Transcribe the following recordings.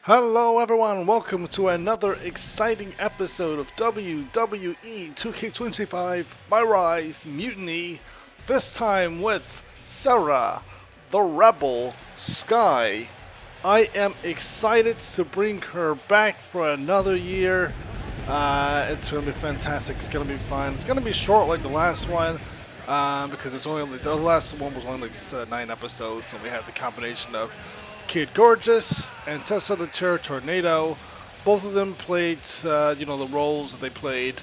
Hello everyone, welcome to another exciting episode of WWE 2K25 MyRise Mutiny, this time with Sarah, the Rebel Sky. I am excited to bring her back for another year. It's going to be fantastic, it's going to be fun. It's going to be short like the last one, because it's only the last one was only like 9 episodes, and we had the combination of Kid Gorgeous and Tessa the Terror Tornado. Both of them played, the roles that they played.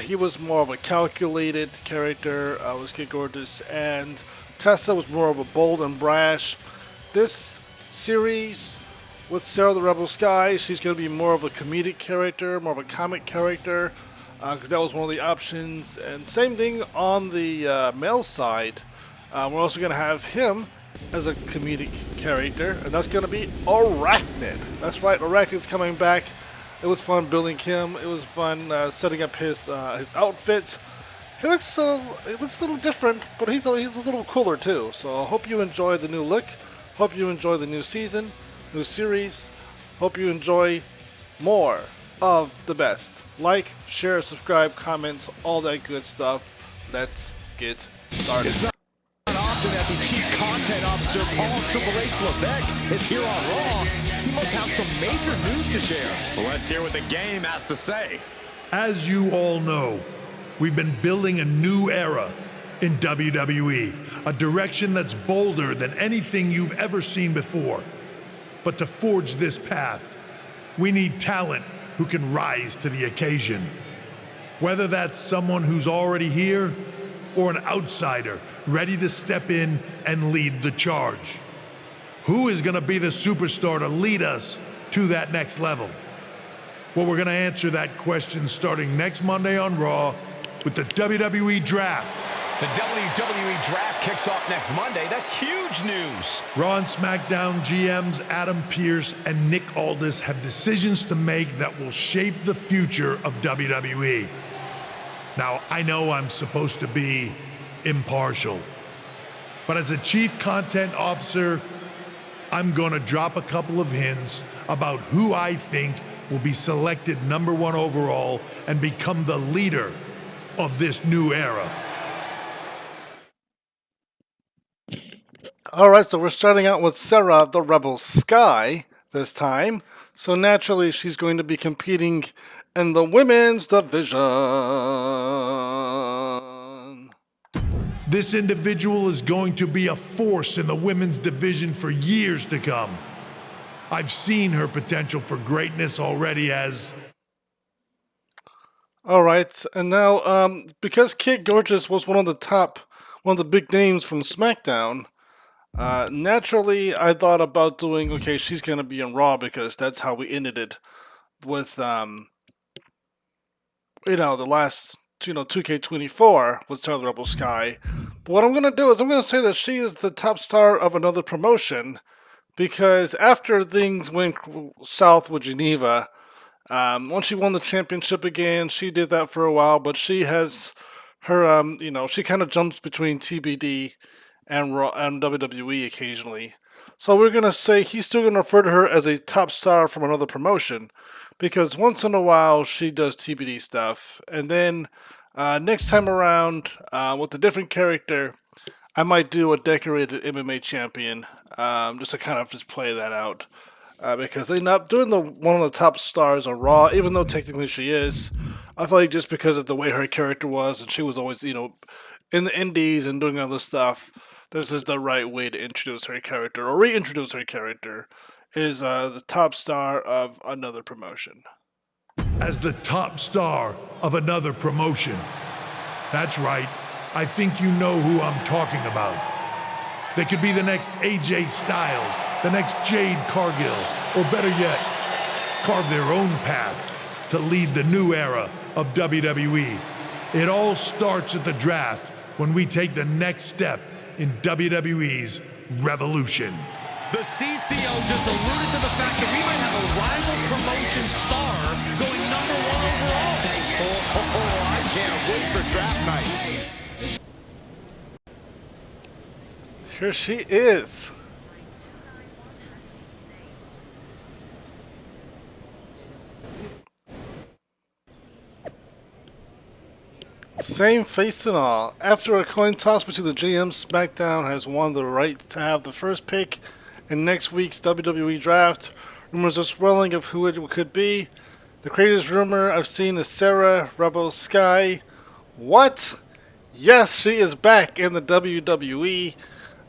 He was more of a calculated character, was Kid Gorgeous, and Tessa was more of a bold and brash. This series with Sarah the Rebel Sky, she's going to be more of a comedic character, more of a comic character, because that was one of the options. And same thing on the male side. We're also going to have him as a comedic character, and that's going to be Arachnid. That's right, Arachnid's coming back. It was fun building him. It was fun setting up his outfit. He looks a little different, but he's a little cooler too. So I hope you enjoy the new look. Hope you enjoy the new season, new series. Hope you enjoy more of the best. Like, share, subscribe, comments, all that good stuff. Let's get started. Often that the Chief Content Officer, Paul Triple H Levesque, is here on Raw. He must have some major news to share. Well, let's hear what the game has to say. As you all know, we've been building a new era in WWE, a direction that's bolder than anything you've ever seen before. But to forge this path, we need talent who can rise to the occasion. Whether that's someone who's already here or an outsider ready to step in and lead the charge. Who is going to be the superstar to lead us to that next level? Well, we're going to answer that question starting next Monday on Raw with the WWE Draft. The WWE Draft kicks off next Monday. That's huge news. Raw and SmackDown GMs Adam Pearce and Nick Aldis have decisions to make that will shape the future of WWE. Now, I know I'm supposed to be impartial, but as a Chief Content Officer, I'm going to drop a couple of hints about who I think will be selected #1 overall and become the leader of this new era. Alright, so we're starting out with Sarah the Rebel Sky this time. So naturally she's going to be competing in the women's division. This individual is going to be a force in the women's division for years to come. I've seen her potential for greatness already as... Alright, and now, because Kid Gorgeous was one of the big names from SmackDown, naturally I thought about doing, okay, she's going to be in Raw because that's how we ended it with, the last 2K24 with Sarah the Rebel Sky. But what I'm going to do is I'm going to say that she is the top star of another promotion, because after things went south with Geneva, once she won the championship again, she did that for a while, but she has her, she kind of jumps between TBD and Raw and WWE occasionally. So we're going to say he's still going to refer to her as a top star from another promotion, because once in a while she does TBD stuff, and then next time around with a different character, I might do a decorated MMA champion, just to kind of just play that out, because they're not doing one of the top stars on Raw, even though technically she is. I feel like just because of the way her character was, and she was always in the indies and doing other stuff, this is the right way to introduce her character, or reintroduce her character, is the top star of another promotion. As the top star of another promotion. That's right, I think you know who I'm talking about. They could be the next AJ Styles, the next Jade Cargill, or better yet, carve their own path to lead the new era of WWE. It all starts at the draft when we take the next step in WWE's revolution. The CCO just alluded to the fact that we might have a rival promotion star going #1 overall. I can't wait for draft night. Here she is. Same face and all. After a coin toss between the GMs, SmackDown has won the right to have the first pick in next week's WWE draft. Rumors are swirling of who it could be. The craziest rumor I've seen is Sarah Rebel Sky. What? Yes, she is back in the WWE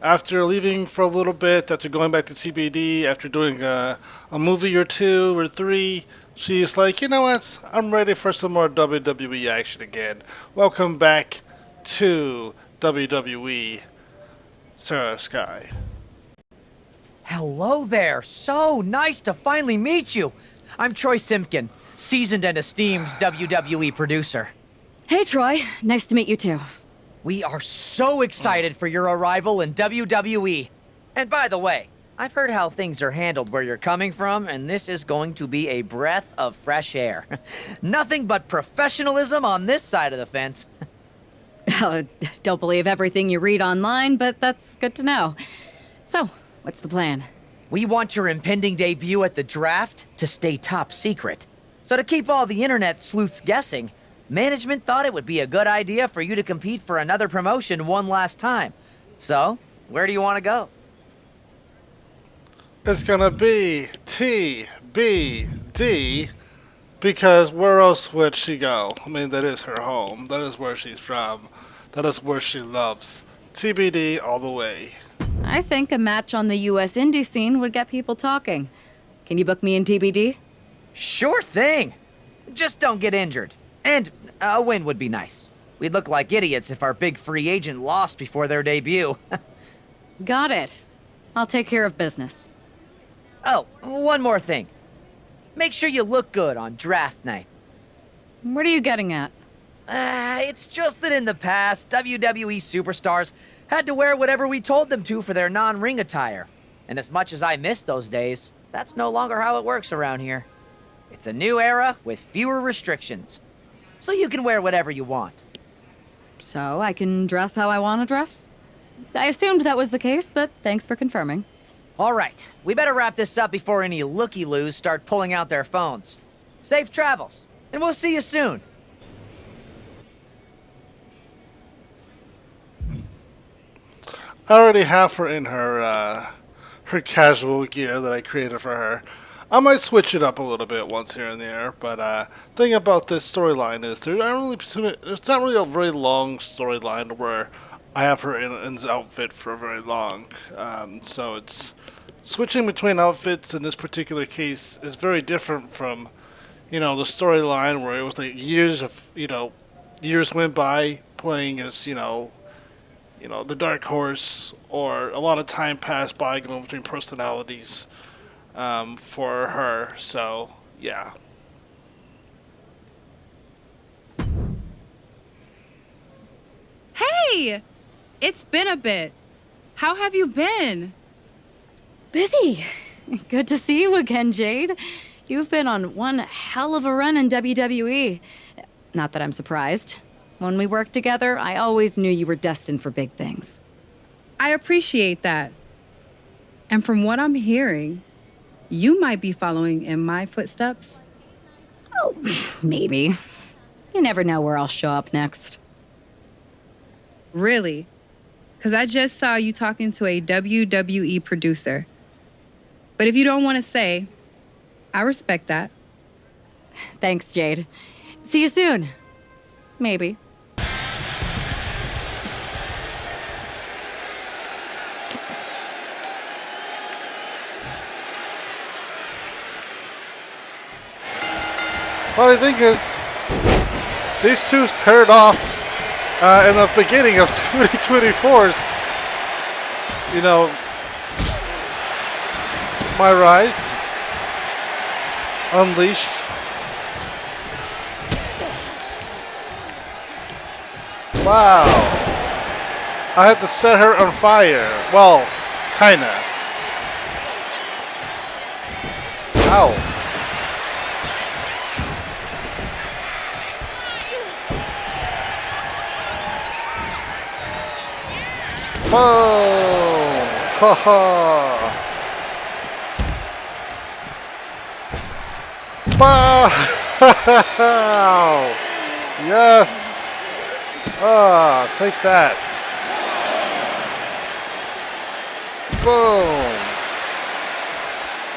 after leaving for a little bit, after going back to TBD, after doing a movie or two or three. She's like, you know what? I'm ready for some more WWE action again. Welcome back to WWE, Sarah Sky. Hello there. So nice to finally meet you. I'm Troy Simpkin, seasoned and esteemed WWE producer. Hey, Troy. Nice to meet you, too. We are so excited for your arrival in WWE. And by the way, I've heard how things are handled where you're coming from, and this is going to be a breath of fresh air. Nothing but professionalism on this side of the fence. Don't believe everything you read online, but that's good to know. So, what's the plan? We want your impending debut at the draft to stay top secret. So to keep all the internet sleuths guessing, management thought it would be a good idea for you to compete for another promotion one last time. So, where do you want to go? It's gonna be TBD, because where else would she go? I mean, that is her home. That is where she's from. That is where she loves. TBD all the way. I think a match on the US indie scene would get people talking. Can you book me in TBD? Sure thing. Just don't get injured. And a win would be nice. We'd look like idiots if our big free agent lost before their debut. Got it. I'll take care of business. Oh, one more thing. Make sure you look good on draft night. What are you getting at? It's just that in the past, WWE superstars had to wear whatever we told them to for their non-ring attire. And as much as I miss those days, that's no longer how it works around here. It's a new era with fewer restrictions. So you can wear whatever you want. So I can dress how I want to dress? I assumed that was the case, but thanks for confirming. All right, we better wrap this up before any looky-loos start pulling out their phones. Safe travels, and we'll see you soon. I already have her in her casual gear that I created for her. I might switch it up a little bit once here and there, but thing about this storyline is there's not really a very long storyline where I have her in this outfit for very long. So it's switching between outfits in this particular case is very different from, the storyline where it was like years went by playing as, the Dark Horse, or a lot of time passed by going between personalities for her. So, yeah. Hey! It's been a bit. How have you been? Busy. Good to see you again, Jade. You've been on one hell of a run in WWE. Not that I'm surprised. When we worked together, I always knew you were destined for big things. I appreciate that. And from what I'm hearing, you might be following in my footsteps. Oh, maybe. You never know where I'll show up next. Really? Because I just saw you talking to a WWE producer. But if you don't want to say, I respect that. Thanks, Jade. See you soon. Maybe. Funny thing is, these two paired off in the beginning of 2024's, MyRise Unleashed. Wow. I had to set her on fire. Well, kinda. Ow. Boom! Ha ha! Wow! Yes! Ah, take that. Boom.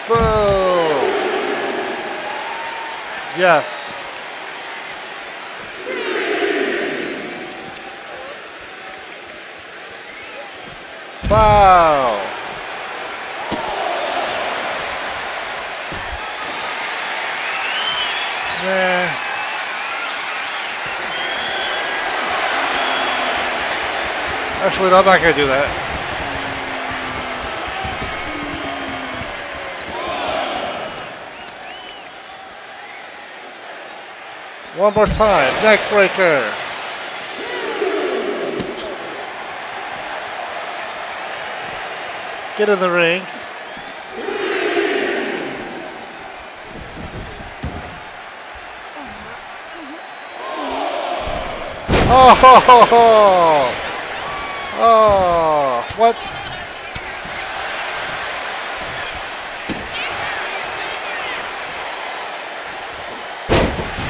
Boom. Yes. Wow. Nah. Actually, no, I'm not going to do that. One more time. Neck breaker. Get in the ring. Oh, oh, what?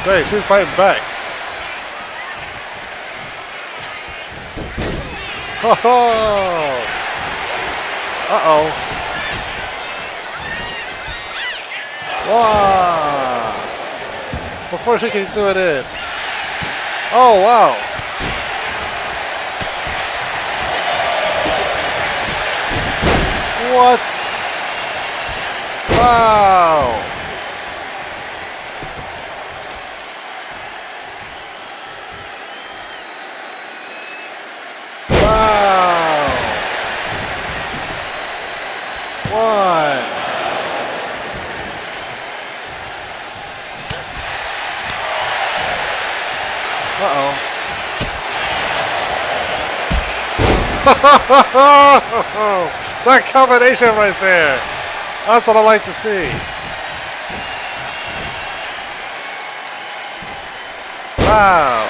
Hey, she's fighting back. Oh, uh-oh. Wow. Before she can do it in. Oh, wow. What? Wow. Wow. One. Uh-oh. That combination right there. That's what I like to see. Wow.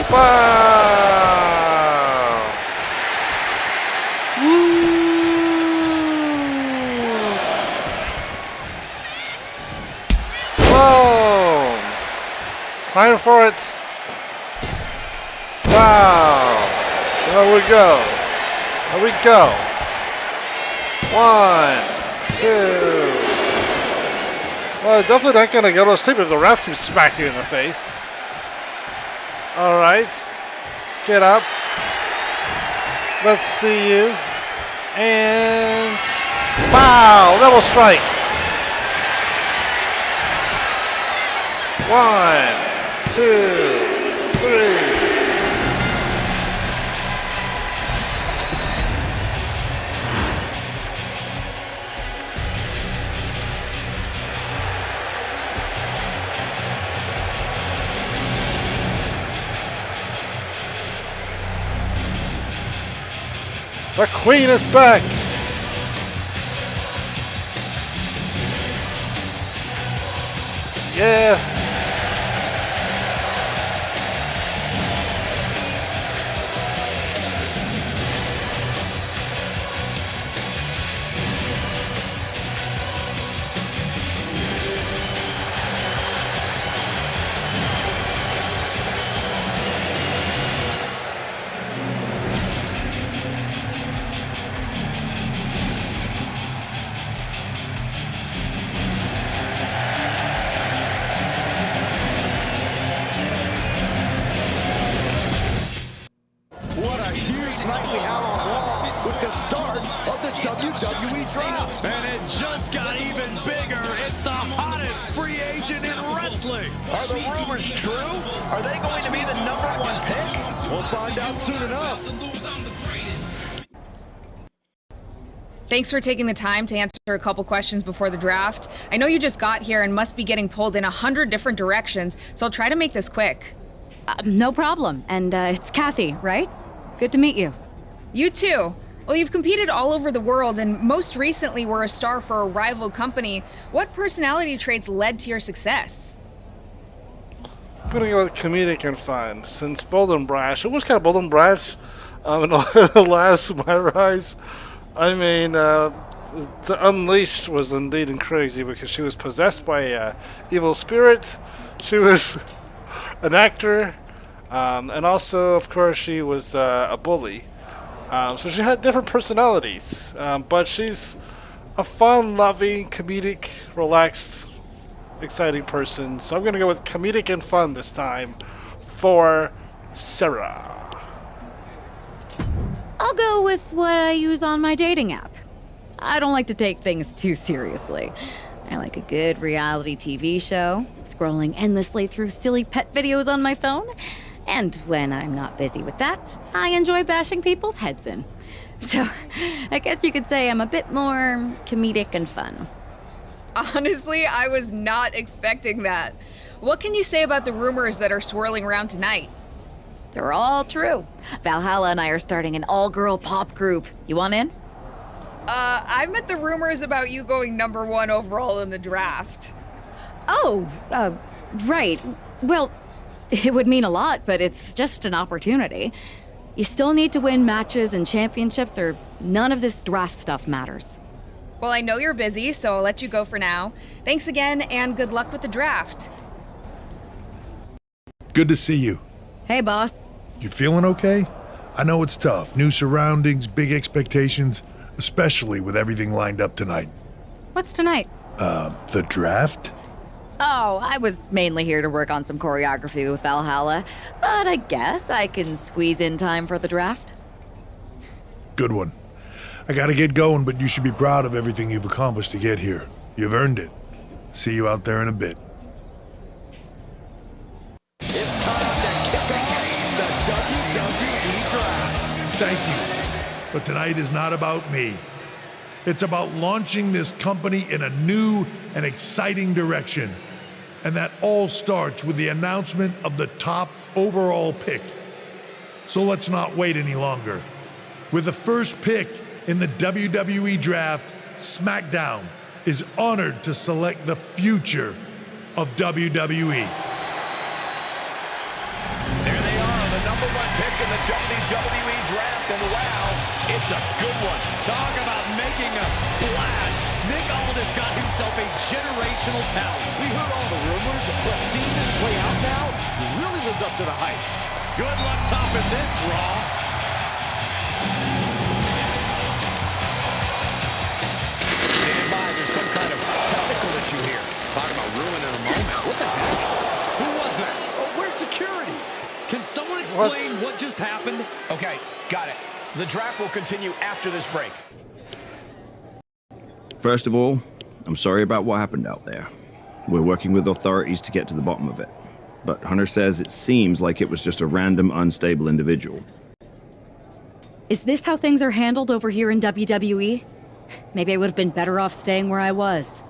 Wow. Whoa. Time for it. Wow. There we go. There we go. 1, 2. Well, definitely not going to go to sleep if the ref keeps smacking you in the face. All right. Get up. Let's see you. And wow, double strike. 1, 2, 3. The Queen is back. Yes. What a huge nightly out on Raw with the start of the WWE draft. And it just got even bigger. It's the hottest free agent in wrestling. Are the rumors true? Are they going to be the #1 pick? We'll find out soon enough. Thanks for taking the time to answer a couple questions before the draft. I know you just got here and must be getting pulled in 100 different directions, so I'll try to make this quick. No problem. And it's Kathy, right? Good to meet you. You too. Well, you've competed all over the world and most recently were a star for a rival company. What personality traits led to your success? I'm gonna go with comedic and fun. Since bold and brash, it was kind of bold and brash in the last MyRise. I mean, the Unleashed was indeed crazy because she was possessed by a evil spirit. She was an actor, and also, of course, she was a bully. So she had different personalities, but she's a fun-loving, comedic, relaxed, exciting person. So I'm gonna go with comedic and fun this time for Sarah. I'll go with what I use on my dating app. I don't like to take things too seriously. I like a good reality TV show, scrolling endlessly through silly pet videos on my phone, and when I'm not busy with that, I enjoy bashing people's heads in. So, I guess you could say I'm a bit more comedic and fun. Honestly, I was not expecting that. What can you say about the rumors that are swirling around tonight? They're all true. Valhalla and I are starting an all-girl pop group. You want in? I meant the rumors about you going #1 overall in the draft. Oh, right. Well, it would mean a lot, but it's just an opportunity. You still need to win matches and championships, or none of this draft stuff matters. Well, I know you're busy, so I'll let you go for now. Thanks again, and good luck with the draft. Good to see you. Hey, boss. You feeling okay? I know it's tough. New surroundings, big expectations, especially with everything lined up tonight. What's tonight? The draft? Oh, I was mainly here to work on some choreography with Valhalla, but I guess I can squeeze in time for the draft. Good one. I gotta get going, but you should be proud of everything you've accomplished to get here. You've earned it. See you out there in a bit. It's time to kick off the WWE Draft. Thank you. But tonight is not about me. It's about launching this company in a new and exciting direction. And that all starts with the announcement of the top overall pick. So let's not wait any longer. With the first pick in the WWE Draft, SmackDown is honored to select the future of WWE. There they are, the #1 pick in the WWE Draft, and wow, it's a good one. Talk about making a splash. Nick Aldis got himself a generational talent. We heard all the rumors, but seeing this play out now really lives up to the hype. Good luck topping this, Raw. Stand by, there's some kind of technical issue here. Talk about ruining a moment. What the heck? Who was that? Oh, where's security? Can someone explain what just happened? Okay, got it. The draft will continue after this break. First of all, I'm sorry about what happened out there. We're working with authorities to get to the bottom of it. But Hunter says it seems like it was just a random, unstable individual. Is this how things are handled over here in WWE? Maybe I would have been better off staying where I was.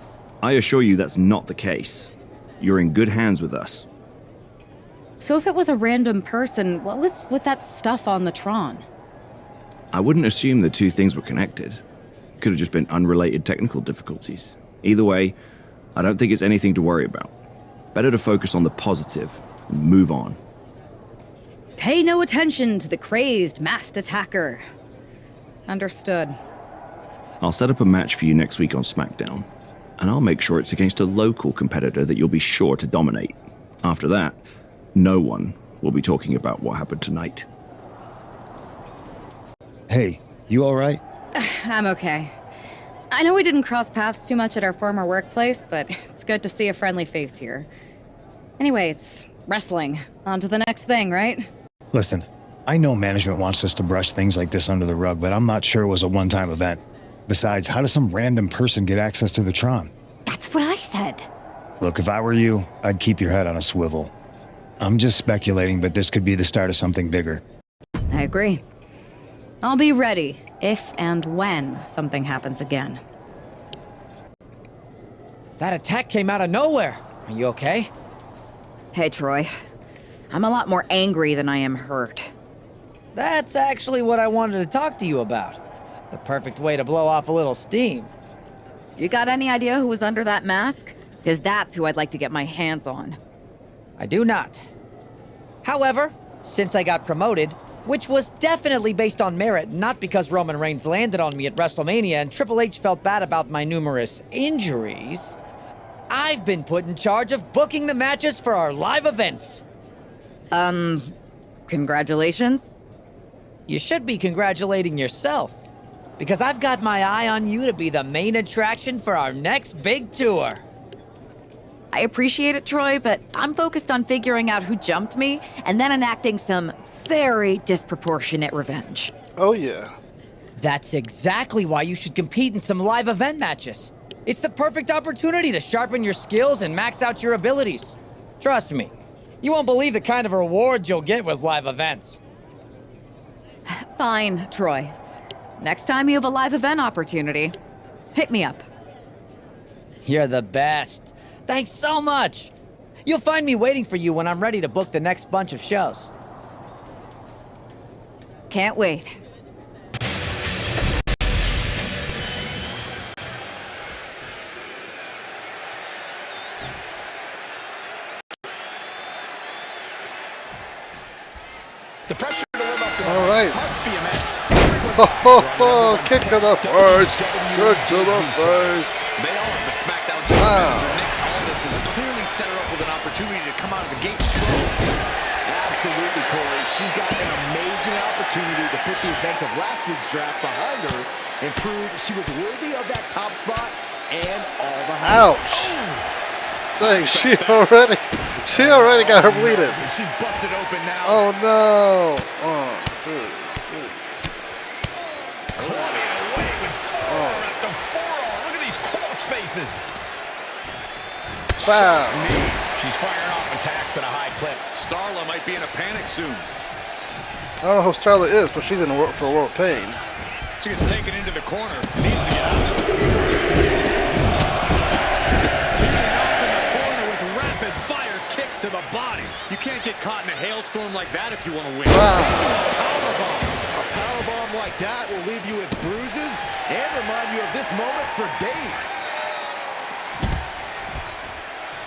I assure you that's not the case. You're in good hands with us. So if it was a random person, what was with that stuff on the Tron? I wouldn't assume the two things were connected. Could have just been unrelated technical difficulties. Either way, I don't think it's anything to worry about. Better to focus on the positive and move on. Pay no attention to the crazed, masked attacker. Understood. I'll set up a match for you next week on SmackDown, and I'll make sure it's against a local competitor that you'll be sure to dominate. After that, no one will be talking about what happened tonight. Hey, you all right? I'm okay. I know we didn't cross paths too much at our former workplace, but it's good to see a friendly face here. Anyway, it's wrestling. On to the next thing, right? Listen, I know management wants us to brush things like this under the rug, but I'm not sure it was a one-time event. Besides, how does some random person get access to the Tron? That's what I said. Look, if I were you, I'd keep your head on a swivel. I'm just speculating, but this could be the start of something bigger. I agree. I'll be ready if and when something happens again. That attack came out of nowhere. Are you okay? Hey, Troy. I'm a lot more angry than I am hurt. That's actually what I wanted to talk to you about. The perfect way to blow off a little steam. You got any idea who was under that mask? Because that's who I'd like to get my hands on. I do not. However, since I got promoted, which was definitely based on merit, not because Roman Reigns landed on me at WrestleMania and Triple H felt bad about my numerous injuries, I've been put in charge of booking the matches for our live events. Congratulations. You should be congratulating yourself, because I've got my eye on you to be the main attraction for our next big tour. I appreciate it, Troy, but I'm focused on figuring out who jumped me and then enacting some very disproportionate revenge. Oh, yeah. That's exactly why you should compete in some live event matches. It's the perfect opportunity to sharpen your skills and max out your abilities. Trust me, you won't believe the kind of rewards you'll get with live events. Fine, Troy. Next time you have a live event opportunity, hit me up. You're the best. Thanks so much. You'll find me waiting for you when I'm ready to book the next bunch of shows. Can't wait. The pressure to live up to All right. must be immense. Ho, ho, ho. Kick to the face. Good to the face. They are, but SmackDown Wow. General Manager Nick Aldis has clearly set her up with an opportunity to come out of the gate strong. Absolutely, Corey. She's got an amazing opportunity to put the events of last week's draft behind her and prove she was worthy of that top spot and all the hype. Ouch. Dang, she already got her bleeding. She's busted open now. Oh, no. 1, 2, 3. Clawing away with forearm after forearm. Look at these cross faces. Wow. She's firing off attacks at a high clip. Starla might be in a panic soon. I don't know who Starla is, but she's in for a world of pain. She gets taken into the corner. Needs to get out. Taken off in the corner with rapid fire kicks to the body. You can't get caught in a hailstorm like that if you want to win. Wow. Powerbomb. A powerbomb like that will leave you with bruises and remind you of this moment for days.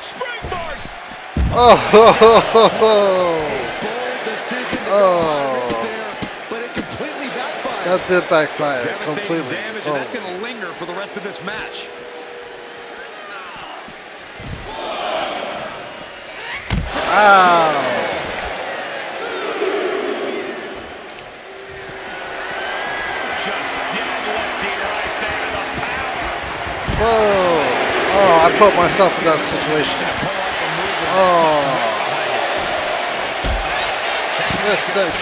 Springboard! Oh. Bold decision to go high risk there, but it completely backfired. That did backfire Devastating completely. damage, and that's going to linger for the rest of this match. Ow. Just deadlifting right there. The power. Whoa. Oh, I put myself in that situation. Oh.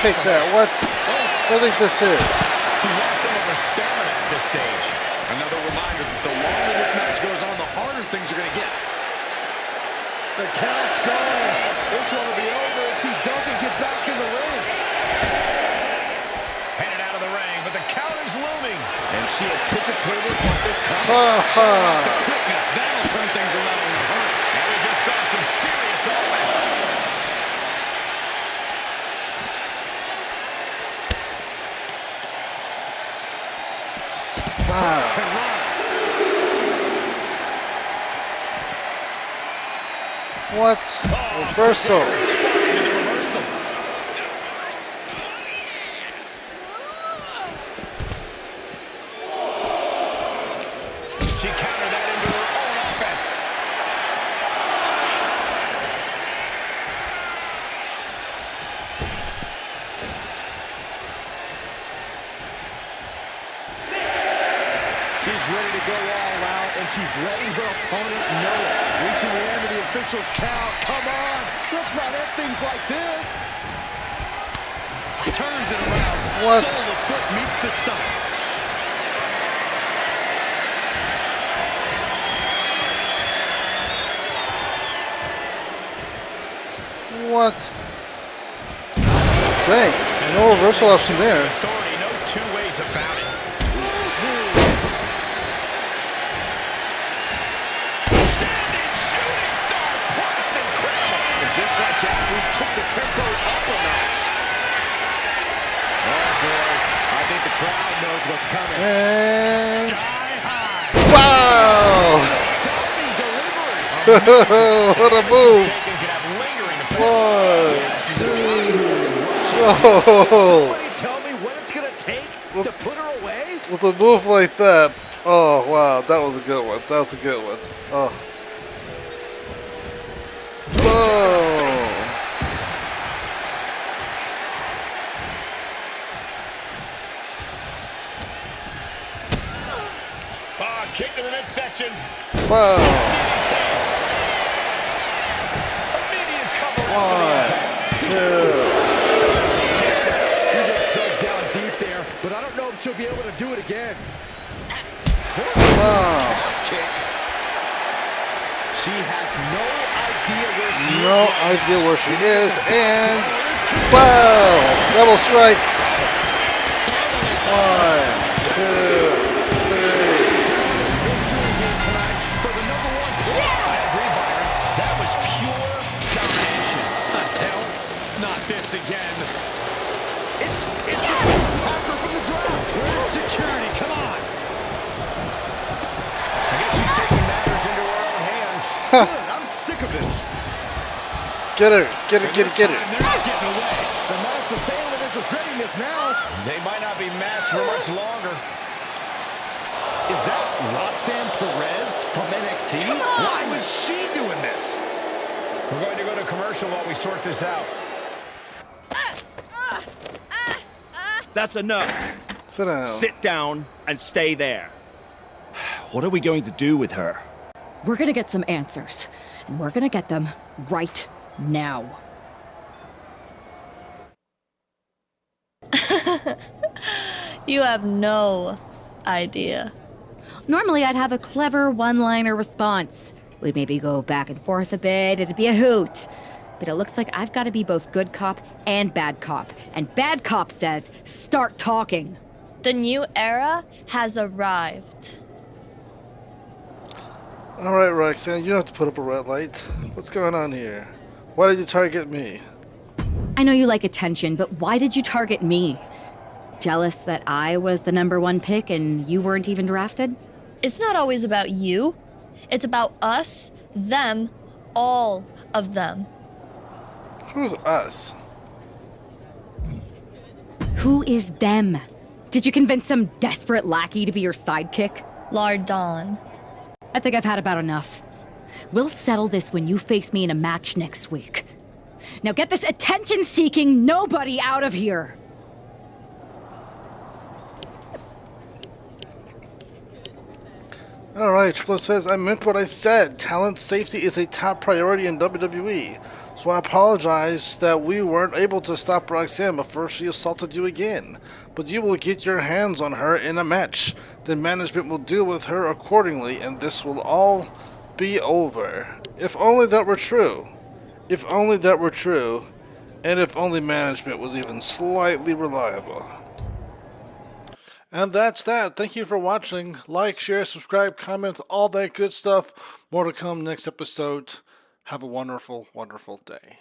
Take that. What do you think this is? He lost some of her stamina at this stage. Another reminder that the longer this match goes on, the harder things are going to get. The count's going. This one will be over if he doesn't get back in the ring. Headed out of the ring, but the count is looming. And she anticipated what this time. Quickness, that'll turn things around in a hurry. And we just saw some serious offense. Wow. What? Reversal. Reversal. She countered that into her own offense. She's ready to go all out, and she's letting her opponent know it. Reaching the end of the official's count. Come on, let's not end things like this. Turns it around. What? So the foot meets the stomach. What? Dang. No reversal option there. Authority, no two ways about it. Standing shooting star plus incredible. And just like that, we took the tempo up a notch. Oh boy, I think the crowd knows what's coming. And Sky high. wow! Diving delivery. What a move! Taken could have lingering effects. 1, 2, Oh, Somebody tell me what it's gonna take to put her away? with a move like that. Oh, wow, that was a good one. That was a good one. Oh. Whoa. Kick to the midsection. Wow. Immediate cover. 1, 2. She gets dug down deep there, but I don't know if she'll be able to do it again. Wow. Kick. She has no idea where she is. No idea where she is, and wow! Double strike. 1, 2. Again. It's the same attacker from the draft. Where's security? Come on. I guess she's taking matters into her own hands. Good, I'm sick of this. Get her. Get her, get her, get her. They're not getting away. The masked assailant is regretting this now. They might not be masked for much longer. Is that Roxanne Perez from NXT? Why was she doing this? We're going to go to commercial while we sort this out. That's enough. Sit down. Sit down and stay there. What are we going to do with her? We're gonna get some answers, and we're gonna get them right now. You have no idea. Normally, I'd have a clever one-liner response. We'd maybe go back and forth a bit, it'd be a hoot. But it looks like I've got to be both good cop and bad cop. And bad cop says, start talking. The new era has arrived. All right, Roxanne, you don't have to put up a red light. What's going on here? Why did you target me? I know you like attention, but why did you target me? Jealous that I was the #1 pick and you weren't even drafted? It's not always about you. It's about us, them, all of them. Who's us? Who is them? Did you convince some desperate lackey to be your sidekick? Lardon. I think I've had about enough. We'll settle this when you face me in a match next week. Now get this attention-seeking nobody out of here! Alright, Triple says, I meant what I said. Talent safety is a top priority in WWE. So I apologize that we weren't able to stop Roxanne before she assaulted you again. But you will get your hands on her in a match. Then management will deal with her accordingly, and this will all be over. If only that were true. If only that were true. And if only management was even slightly reliable. And that's that. Thank you for watching. Like, share, subscribe, comment, all that good stuff. More to come next episode. Have a wonderful, wonderful day.